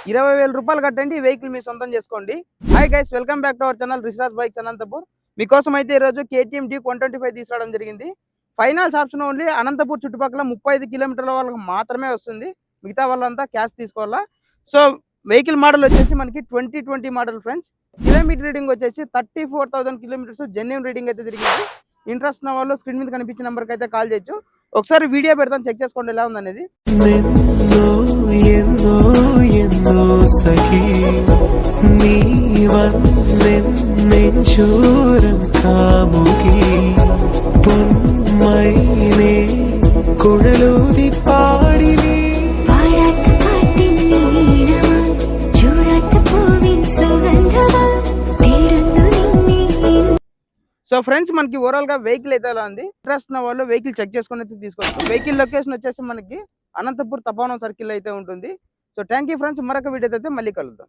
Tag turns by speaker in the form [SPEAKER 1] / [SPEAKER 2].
[SPEAKER 1] 20,000 రూపాయలు కట్టండి ఈ వెహికల్ మీ సొంతం చేసుకోండి. Hi guys, welcome back to our channel Risharaj bikes Anantapur. మీకోసం అయితే ఈరోజు KTM D125 తీసుకురావడం జరిగింది. Finance option only. అనంతపూర్ చుట్టుపక్కల 35 కిలోమీటర్ల వాళ్ళకి మాత్రమే వస్తుంది. మిగతా వాళ్ళంతా క్యాష్ తీసుకోవాలా. సో వెహికల్ మోడల్ వచ్చేసి మనకి 2020 మోడల్ ఫ్రెండ్స్. కిలోమీటర్ రీడింగ్ వచ్చేసి 34,000 కిలోమీటర్స్ జెన్యూన్ రీడింగ్ అయితే తిరిగింది. ఇంట్రెస్ట్ ఉన్న వాళ్ళు స్క్రీన్ మీద కనిపించిన నెంబర్కి అయితే కాల్ చేయొచ్చు. ఒకసారి వీడియో పెడతాను, చెక్ చేసుకోండి ఎలా ఉందనేది. సో ఫ్రెండ్స్, మనకి ఓవరాల్ గా వెహికల్ అయితే ఎలా ఉంది. ఇంట్రెస్ట్ ఉన్న వాళ్ళు వెహికల్ చెక్ చేసుకుని అయితే తీసుకోవచ్చు. వెహికల్ లొకేషన్ వచ్చేసి మనకి అనంతపూర్ తపోవనం సర్కిల్ అయితే ఉంటుంది. సో థ్యాంక్ యూ ఫ్రెండ్స్, మరొక వీడియో అయితే మళ్ళీ కలుద్దాం.